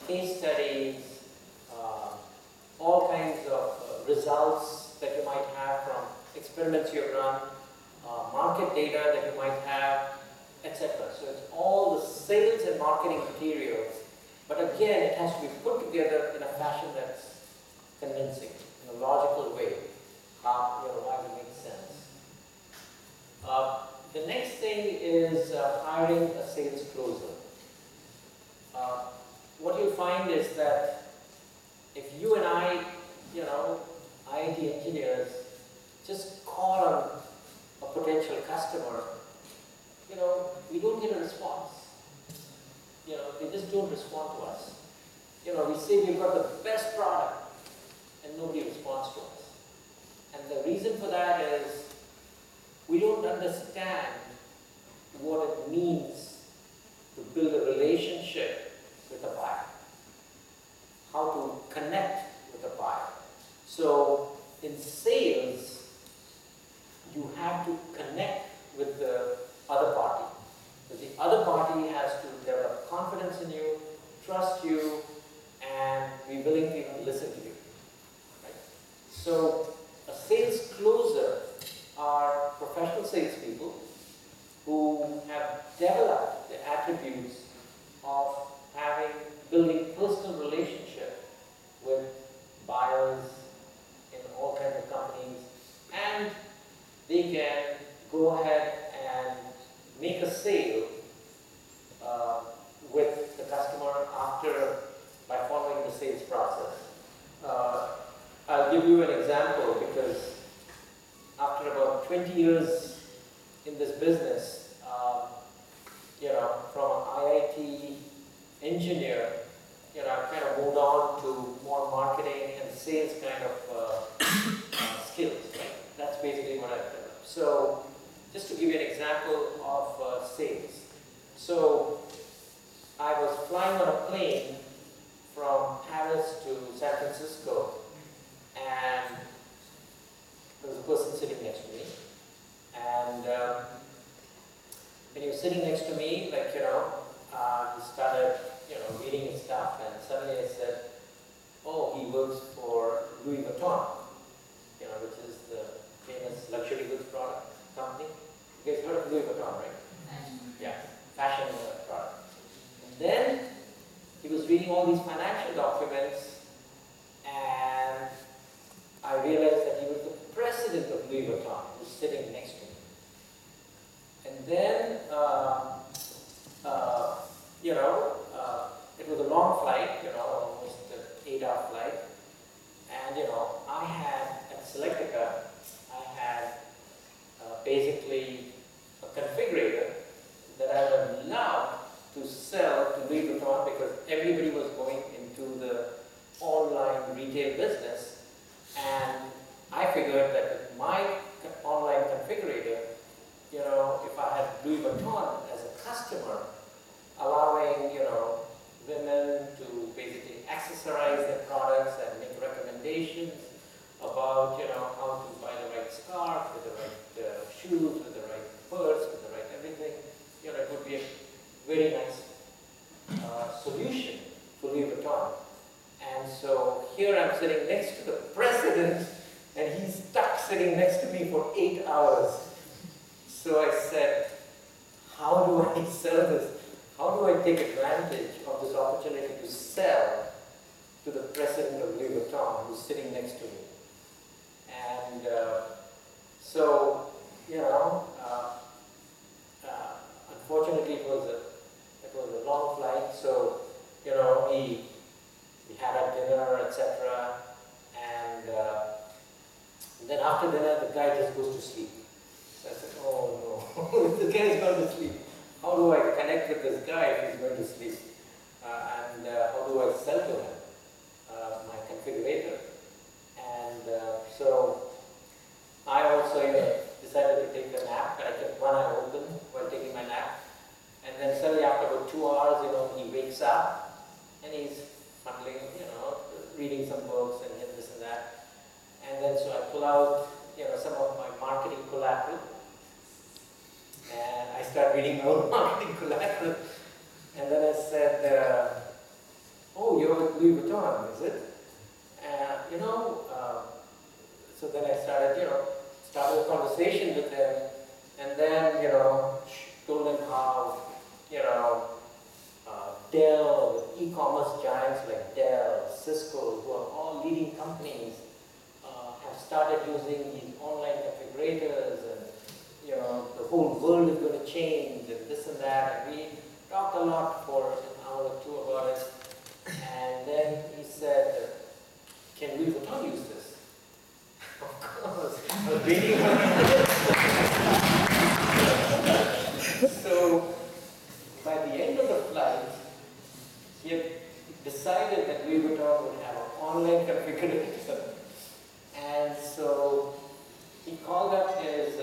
case studies, all kinds of results that you might have from experiments you've run, market data that you might have, etc. So it's all the sales and marketing materials, but again, it has to be put together in a fashion that's convincing, in a logical way. Why it makes sense. The next thing is hiring a sales closer. What you'll find is that if you and I, IIT engineers, just call on a potential customer, we don't get a response. They just don't respond to us. We say we've got the best product and nobody responds to us. And the reason for that is we don't understand what it means to build a relationship with a buyer, how to connect with a buyer. So in sales, you have to connect with the other party. Because the other party has to develop confidence in you, trust you, and be willing to even listen to you. Right? So a sales closer are professional salespeople who have developed the attributes of building personal relationship with buyers in all kinds of companies, and they can go ahead and make a sale with the customer by following the sales process. I'll give you an example because after about 20 years in this business, from an IIT engineer, I've kind of moved on to more marketing and sales kind of skills, right? That's basically what I've done. So, just to give you an example of sales. So, I was flying on a plane from Paris to San Francisco, and there was a person sitting next to me, and when he was sitting next to me, he started, reading his stuff, and suddenly I said, oh, he works for Louis Vuitton, which is the famous luxury goods product company. You guys heard of Louis Vuitton, right? Yeah, fashion product. And then he was reading all these financial documents, and I realized that he was the president of Louis Vuitton, who was sitting next to me. And then, it was a long flight, almost an 8-hour flight. And, I had, at Selectica, I had basically a configurator that I would love to sell to Louis Vuitton because everybody was going into the online retail business. And I figured that with my online configurator, if I had Louis Vuitton as a customer, allowing, women to basically accessorize their products and make recommendations about, how to buy the right scarf, with the right shoes, with the right purse, with the right everything, it would be a very nice solution for Louis Vuitton. And so here I'm sitting next to the president, and he's stuck sitting next to me for 8 hours. So I said, how do I sell this? How do I take advantage of this opportunity to sell to the president of Louis Vuitton, who's sitting next to me? And so, unfortunately it was a long flight, so, we had our dinner, etc. And then after dinner, the guy just goes to sleep. So I said, oh no, this guy is going to sleep. How do I connect with this guy if he's going to sleep? And how do I sell to him my configurator? And so I also decided to take a nap. I kept one eye open while taking my nap. And then suddenly after about 2 hours, he wakes up and he's fumbling, reading some books and this and that. And then so I pull out, some of my marketing collateral. And I start reading my own marketing collateral. And then I said, oh, Louis Vuitton, is it? So then I started a conversation with him, and then, told him how, Dell, e-commerce giants like Dell, Cisco, who are all leading companies, have started using these online configurators, and, the whole world is going to change, and this and that, and we talked a lot for an hour or two about it, and then he said, can Louis Vuitton use this? Of course, I was waiting for it. So, by the end of the flight, he had decided that Louis Vuitton would have an online configurator. And so, he called up his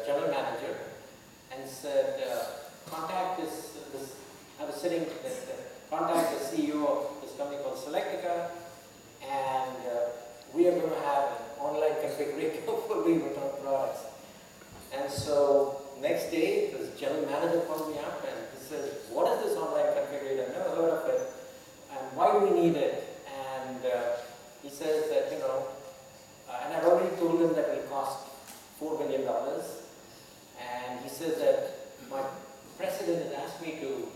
general manager and said, contact contact the CEO of this company called Selectica, and we are going to have an online configurator for Louis Vuitton products. And so next day, this general manager called me up and he says, what is this online configurator? I've never heard of it. And why do we need it? And he says that, and I've already told him that it will cost $4 million. And he says that my president has asked me to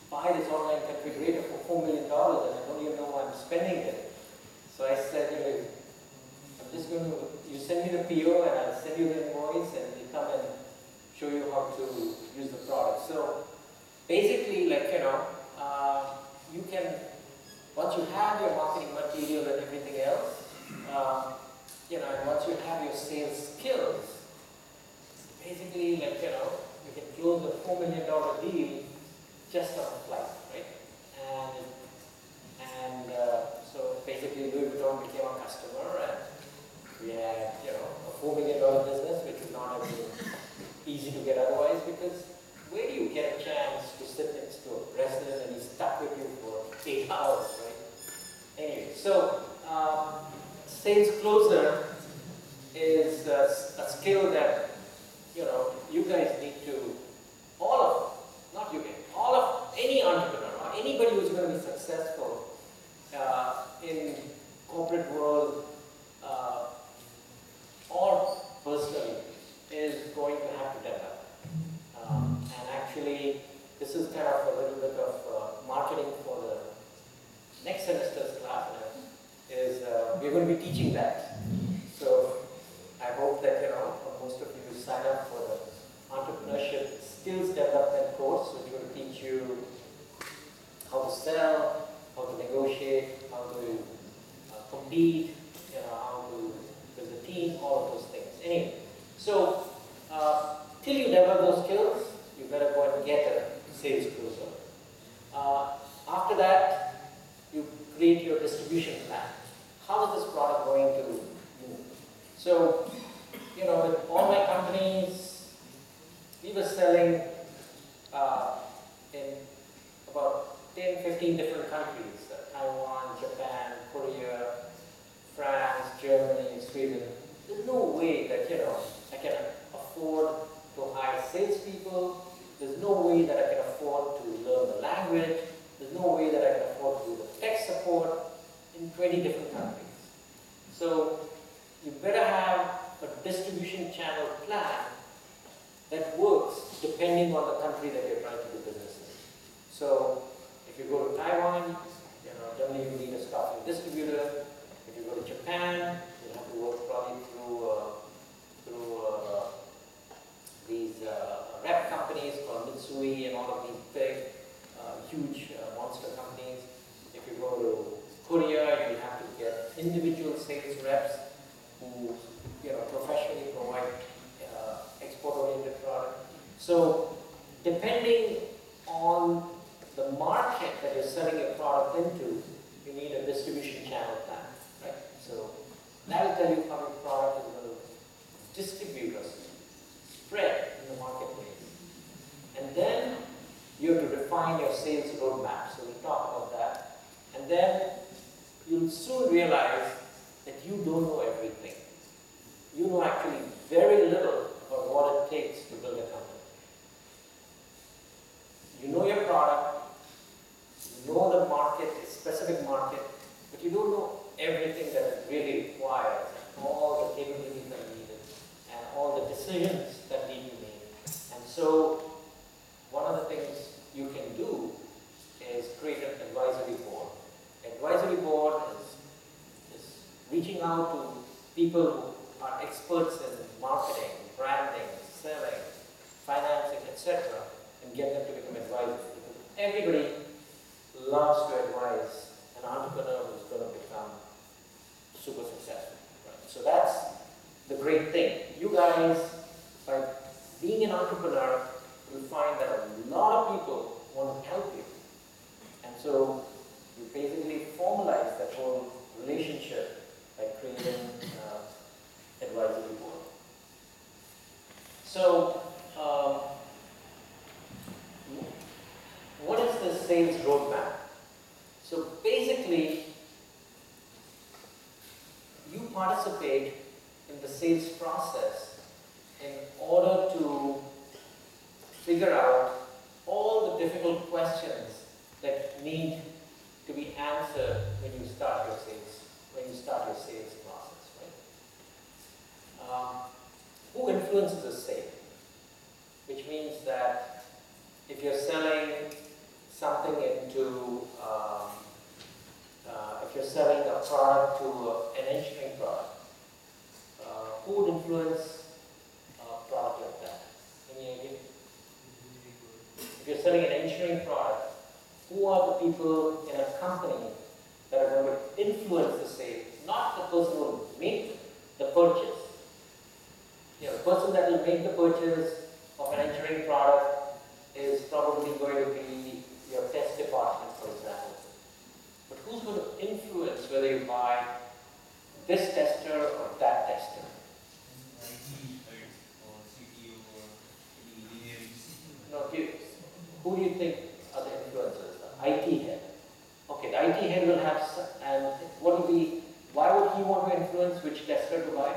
buy this online configurator for $4 million, and I don't even know why I'm spending it. So I said, I'm just going to, you send me the PO and I'll send you the invoice, and we come and show you how to use the product. So basically, you can, once you have your marketing material and everything else, and once you have your sales skills, basically, you can close a $4 million deal just on a flight, right? And so basically, Louis Vuitton became a customer, and we had, a $4 million business, which would not have been easy to get otherwise, because where do you get a chance to sit next to a president and he's stuck with you for 8 hours, right? Anyway, so sales closer is a skill that, you guys need to, all of any entrepreneur, or anybody who's going to be successful in corporate world or personally is going to have to develop. And actually, this is kind of a little bit of marketing for the next semester's class, is we're going to be teaching that. So I hope that, most of you sign up for the entrepreneurship skills development course, which will teach you how to sell, how to negotiate, how to compete, how to build a team, all of those things. Anyway, so till you develop those skills, you better go and get a sales closer. After that, you create your distribution plan. How is this product going to move? So, with all my companies, we were selling in about 10, 15 different countries, Taiwan, Japan, Korea, France, Germany, Sweden. There's no way that, I can afford to hire salespeople. There's no way that I can afford to learn the language. There's no way that I can afford to do the tech support in 20 different countries. So you better have a distribution channel plan that works depending on the country that you're trying to do business in. So if you go to Taiwan, generally you need a stocking distributor. If you go to Japan, you have to work probably through these rep companies called Mitsui and all of these big, huge monster companies. If you go to Korea, you have to get individual sales reps who professionally provide export-oriented product. So depending on the market that you're selling your product into, you need a distribution channel plan, right? So that will tell you how your product is going to distribute or spread in the marketplace. And then you have to define your sales roadmap. So we'll talk about that. And then you'll soon realize that you don't know everything. You know actually very little about what it takes to build a company. You know your product, specific market, but you don't know everything that it really requires, and all the capabilities that are needed, and all the decisions that need to be made. And so, one of the things you can do is create an advisory board. Advisory board is reaching out to people who are experts in marketing, branding, selling, financing, etc., and get them to become advisors. Because everybody loves to advise an entrepreneur who's going to become super successful. Right? So that's the great thing. You guys, by being an entrepreneur, will find that a lot of people want to help you. And so you basically formalize that whole relationship by creating advisory board. So, what is the sales roadmap? So basically, you participate in the sales process in order to figure out all the difficult questions that need to be answered when you start your sales process, right? Who influences the sale? Which means that if you're selling something into, if you're selling a product to an engineering product, who would influence a product like that? Any idea? If you're selling an engineering product, who are the people in a company that are going to influence the sale? Not the person who will make the purchase. You know, the person that will make the purchase of an engineering product is probably going to be your test department, for example. But who's going to influence whether you buy this tester or that tester? No, who do you think are the influencers? The IT head. Okay, the IT head will have, and what will be, why would he want to influence which tester to buy?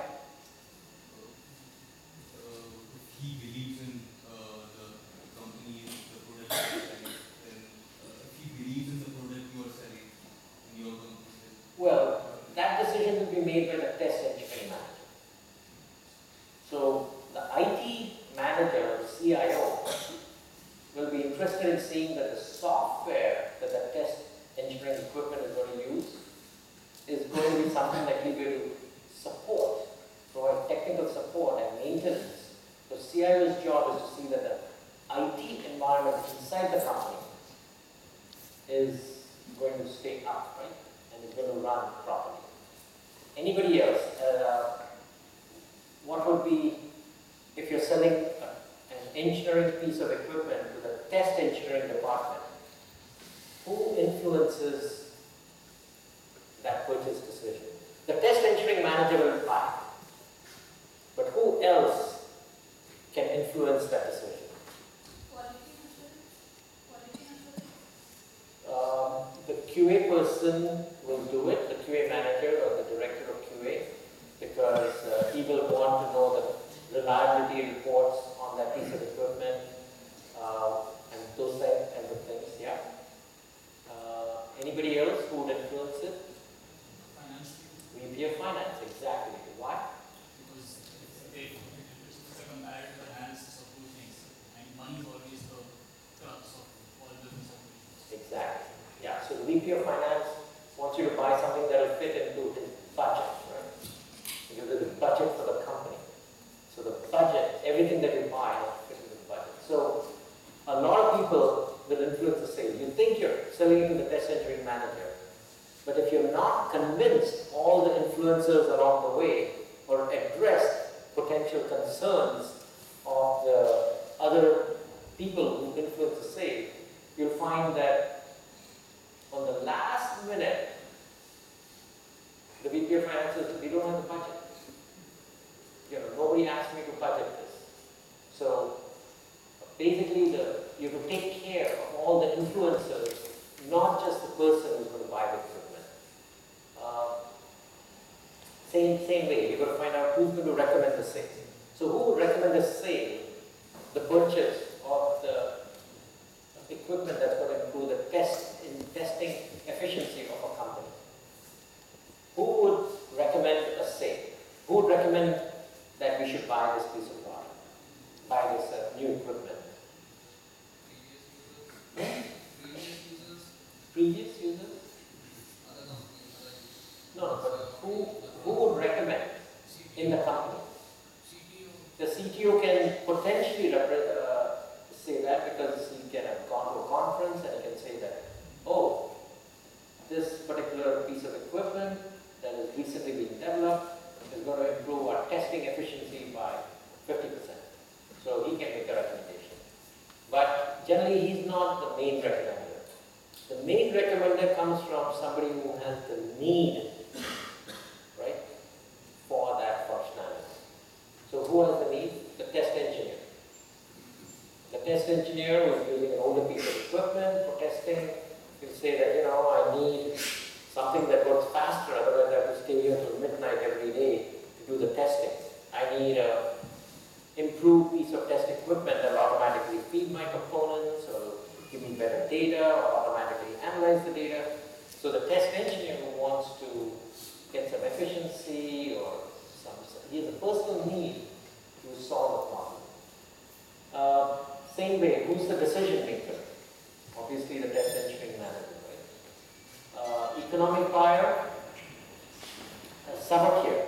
He believes in the company, the product you are selling, then if he believes in the product you are selling in your company. Well, that decision will be made by the test engineering manager. So the IT manager, the CIO, will be interested in seeing that the software that the test engineering equipment is going to use is going to be something that he'll be able to support, provide technical support and maintenance. So CIO's job is to see that the IT environment inside the company is going to stay up, right? And is going to run properly. Anybody else? What would be, if you're selling an engineering piece of equipment to the test engineering department, who influences that purchase decision? The test engineering manager will buy, but who else can influence that decision? The QA person will do it, the QA manager or the director of QA, because he will want to know the reliability reports on that piece of equipment and those kinds of things, yeah. Anybody else who would influence it? Finance. VP of Finance, exactly. Why? Because it's a comparative analysis of two things, and money is always the crux of all business operations. Exactly. Yeah. So the VP of Finance wants you to buy something that will fit into his budget, right? Because there's a budget for the company. So the budget, everything that you buy, will fit into the budget. So a lot of people will influence the sale. You think you're selling to the test engineering manager, but if you're not convinced all the influencers along the way or address potential concerns of the other people who influence the sale, you'll find that on the last minute, the VP of Finance says, we don't have the budget. You know, nobody asked me to budget this. So basically, you have to take care of all the influencers, not just the person who's going to buy the equipment. Same way, you've got to find out who's going to recommend the sale. So who would recommend the sale, the purchase of the equipment that's going to improve the testing efficiency of a not the main recommender. The main recommender comes from somebody who has the need, right, for that functionality. So who has the need? The test engineer. The test engineer who is using an older piece of equipment for testing will say that, you know, I need something that works faster, otherwise I have to stay here till midnight every day to do the testing. I need a improved piece of test equipment that will automatically feed my components or give me better data or automatically analyze the data. So the test engineer who wants to get some efficiency or he has a personal need to solve the problem. Same way, who's the decision maker? Obviously the test engineering manager, right? Economic buyer, saboteur.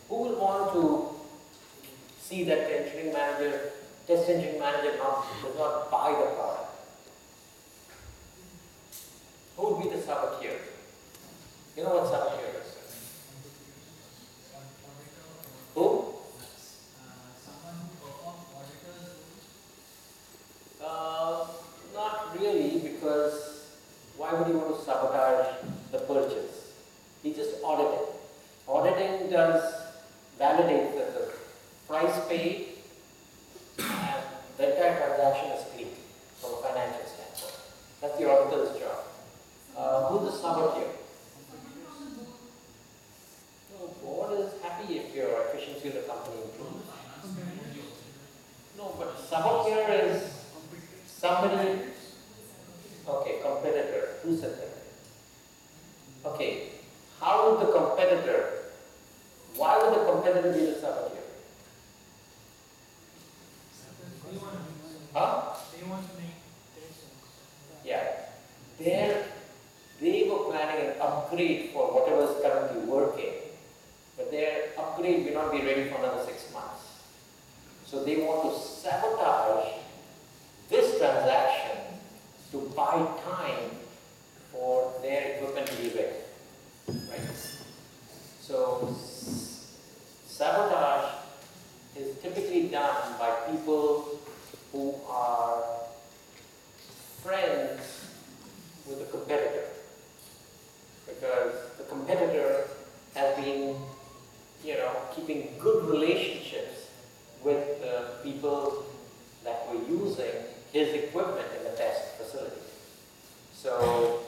Who will want to see that the engineering manager, test engineering manager does not buy the product? Who would be the saboteur? You know what saboteur is? Who? Someone who performs auditors. Not really, because why would you want to sabotage the purchase? He just audited. Auditing does validate that the price paid and the entire transaction is clean from a financial standpoint. That's the auditor's job. Who's the saboteur? No, board is happy if your efficiency of the company improves. No, but saboteur is somebody. Okay, competitor. Who said that? Okay, how would the competitor? Why would the competitor be the saboteur? Huh? They want to make Yeah. They were planning an upgrade for whatever is currently working, but their upgrade may not be ready for another 6 months. So they want to sabotage this transaction to buy time for their equipment to be ready. Right? So sabotage is typically done by people who are friends with the competitor, because the competitor has been, keeping good relationships with the people that were using his equipment in the test facility. So,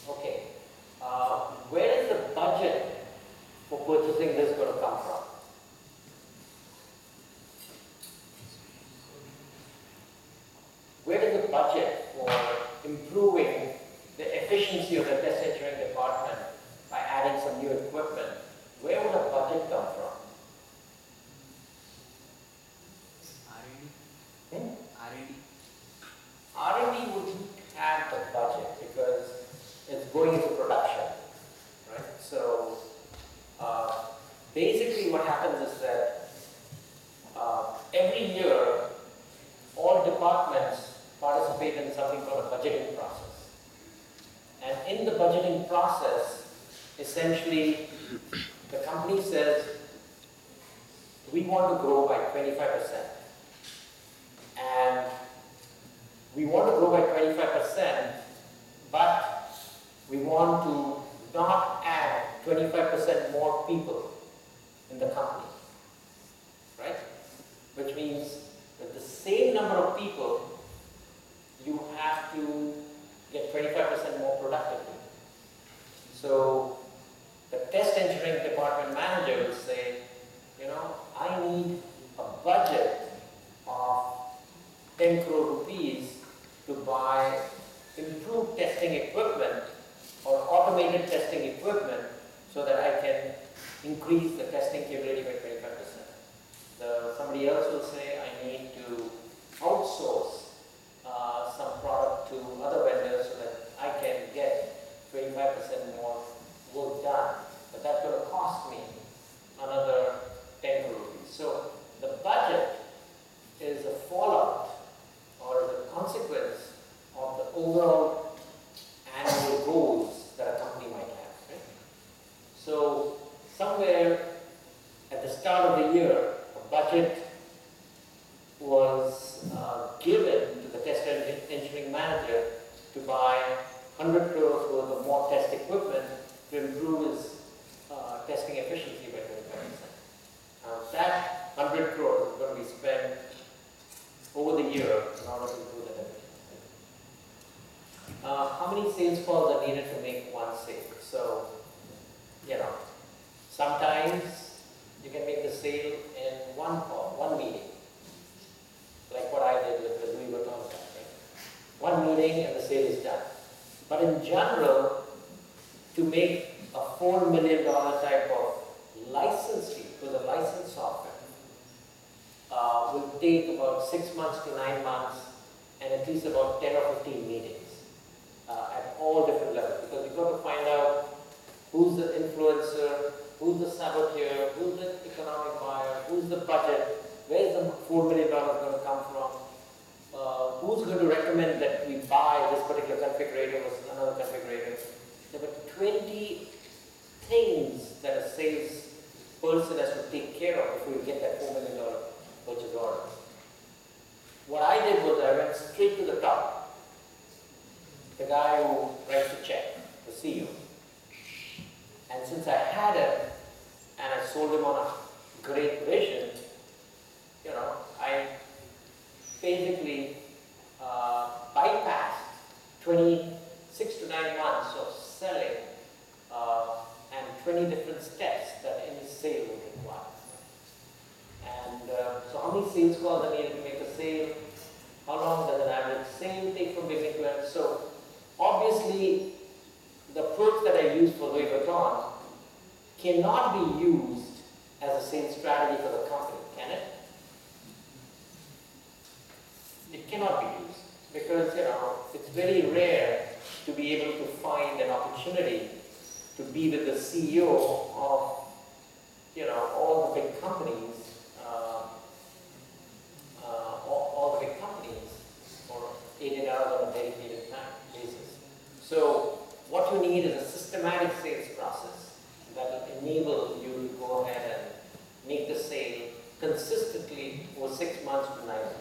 okay, where is the budget for purchasing this going to come from? Where is the budget for improving the efficiency of the test engineering department by adding some new equipment? Where would the budget come from? R&D. R&D wouldn't have the budget because it's going into production, right? So basically what happens is that every year all departments participate in something called a budgeting process. And in the budgeting process, essentially the company says, we want to grow by 25%. And we want to grow by 25%, but we want to not add 25% more people in the company, right? Which means with the same number of people, you have to get 25% more productively. So the test engineering department manager will say, I need a budget of 10 crore rupees to buy improved testing equipment or automated testing equipment so that I can increase the testing capability by 25%. Somebody else will say, I need to outsource some product to other vendors so that I can get 25% more work done. But that's going to cost me another 10 crore rupees. So the budget is a fallout or is a consequence of the overall annual goals that a company might have. Right? So somewhere at the start of the year, a budget was given to the test 100 crores worth of more test equipment to improve his testing efficiency by 25%. Now that 100 crores is going to be spent over the year in order to improve that efficiency. How many sales calls are needed to make one sale? So, sometimes you can make the sale in one call, one meeting, like what I did with the Louis Vuitton guy, right? One meeting and the sale is done. But in general, to make a $4 million type of license fee, because the license software will take about 6 months to 9 months and at least about 10 or 15 meetings at all different levels, because you've got to find out who's the influencer, who's the saboteur, who's the economic buyer, who's the budget, where's the $4 million going to come from, who's going to recommend that we buy this particular configurator versus another configurator. There were 20 things that a sales person has to take care of before you get that $4 million purchase order. What I did was I went straight to the top. The guy who writes the check, the CEO. And since I had him and I sold him on a great vision, I basically bypassed 26 to 9 months of selling and 20 different steps that any sale would require. And so how many sales calls are needed to make a sale? How long does an average sale take from beginning to end? So obviously, the approach that I used for Louis Vuitton cannot be used as a sales strategy for the company, can it? It cannot be used because, it's very rare to be able to find an opportunity to be with the CEO of, all the big companies, all the big companies for 18 hours on a dedicated time basis. So what you need is a systematic sales process that will enable you to go ahead and make the sale consistently over 6 months to 9 months.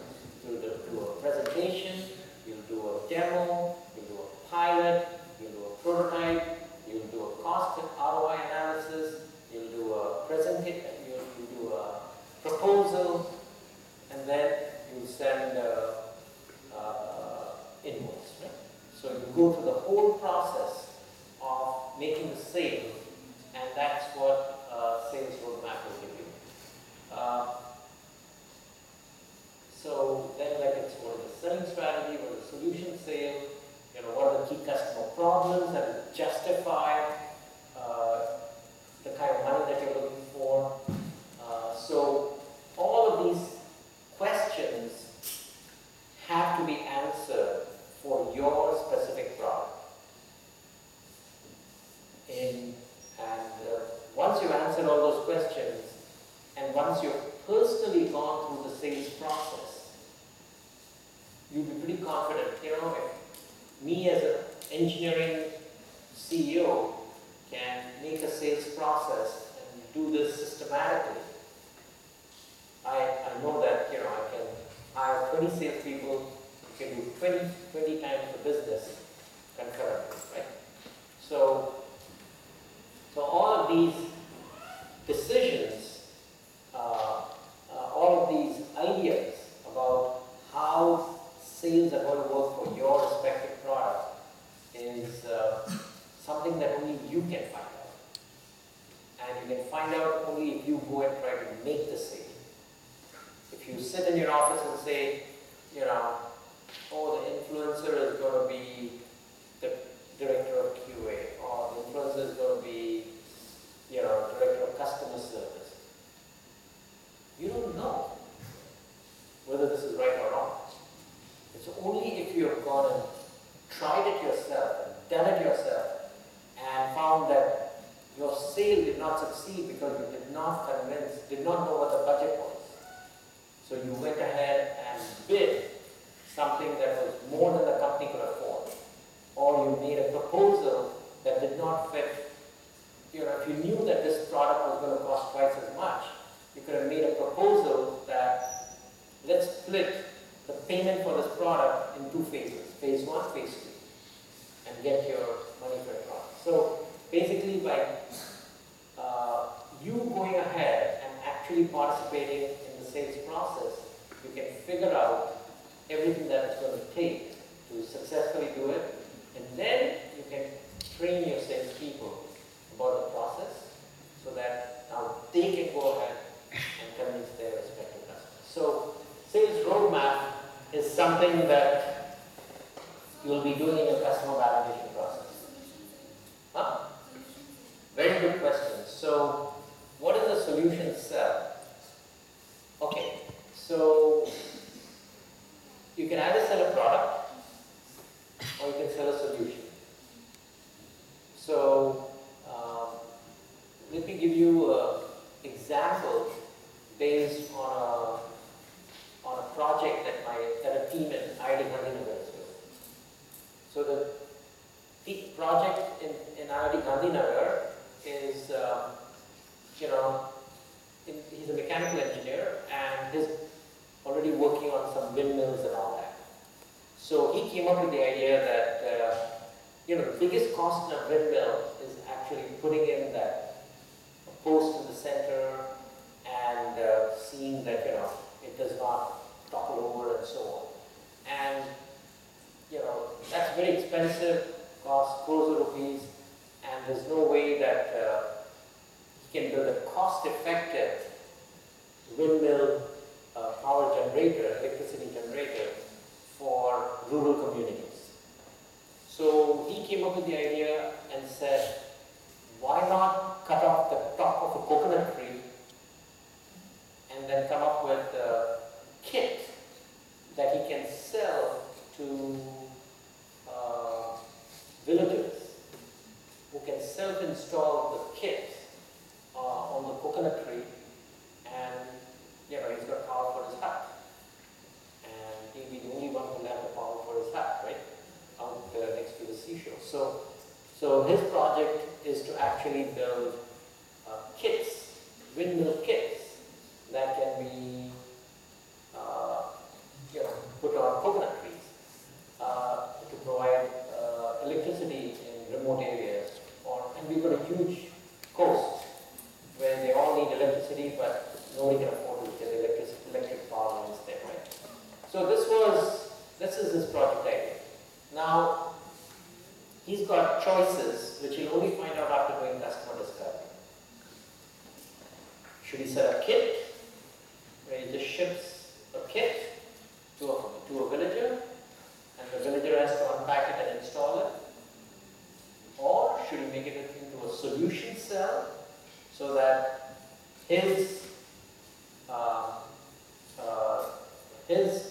You'll do a presentation, you'll do a demo, you'll do a pilot, you'll do a prototype, you'll do a cost and ROI analysis, you'll do a presentation, you'll do a proposal, and then you'll send invoice, right? So you go through the whole process of making the sale, and that's what sales roadmap will give you. So then, what is the selling strategy, what is the solution sale, what are the key customer problems that will justify the kind of money that you're looking for. So all of these questions have to be answered for your specific product. And once you've answered all those questions, and once you've personally gone through the sales process, you'll be pretty confident. If me as an engineering CEO can make a sales process and do this systematically, I know that I can hire 20 salespeople who can do 20 times the business concurrently, right? So all of these decisions, all of these ideas about how sales are going to work for your respective product is something that only you can find out. And you can find out only if you go and try to make the sale. If you sit in your office and say, oh, the influencer is going to be the director of QA, or the influencer is going to be, director of customer service. You don't know whether this is right or wrong. It's only if you have gone and tried it yourself, and done it yourself, and found that your sale did not succeed because you did not know what the budget was. So you went ahead and bid something that was more than the company could afford. Or you made a proposal that did not fit. If you knew that this product was going to cost twice as much, you could have made a proposal that let's split the payment for this product in 2 phases, phase 1, phase 2. and get your money for your product. So basically by you going ahead and actually participating in the sales process, you can figure out everything that it's going to take to successfully do it, and then you can train your salespeople about the process so that now they can go ahead and convince their respective customers. So sales roadmap is something that you will be doing in your customer validation process. Huh? Very good question. So what is a solution sell? Okay, so you can either sell a product or you can sell a solution. So let me give you an example based on a project that a team in IIT Gandhinagar is doing. So the project in IIT Gandhinagar is, he's a mechanical engineer and he's already working on some windmills and all that. So he came up with the idea that, the biggest cost in a windmill is actually putting in that post in the center and seeing that, it does not topple over and so on. And, that's very expensive, costs crores of rupees, and there's no way that he can build a cost-effective windmill power generator, electricity generator for rural communities. So he came up with the idea and said, why not cut off the top of a coconut tree and then come up with a kit that he can sell to villagers who can self-install the kit on the coconut tree, and he's got power for his hut, and he'll be the only one who will have the power for his hut, right, out next to the seashore. So his project is to actually build kits, windmill kits that can be put on coconut trees to provide electricity in remote areas. And we've got a huge coast where they all need electricity, but nobody can afford to get electric power lines there, right? So this is his project idea. Now, he's got choices which he'll only find out after doing customer discovery. Should he sell a kit, where he just ships a kit to a villager, and the villager has to unpack it and install it? Or should he make it into a solution cell so that his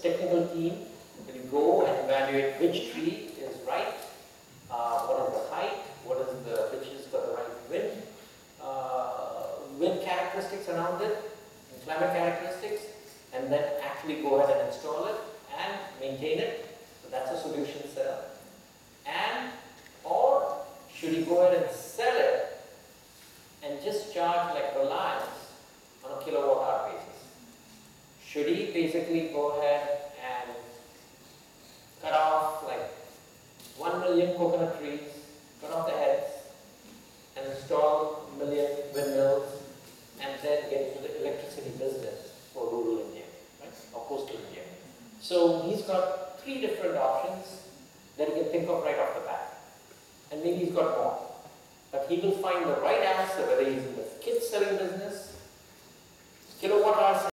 technical team will go and evaluate which tree is right, what is the height, which has got the right wind characteristics around it, and climate characteristics, and then actually go ahead and install it and maintain it. So that's a solution cell. Or should he go ahead and sell it and just charge like Reliance on a kilowatt hour basis? Should he basically go ahead and cut off like 1 million coconut trees, cut off the heads, and install 1 million windmills, and then get into the electricity business for rural India, right? Or coastal India? So he's got 3 different options that he can think of right off the bat. And maybe he's got more. But he will find the right answer, whether he's in the kit selling business, kilowatt hour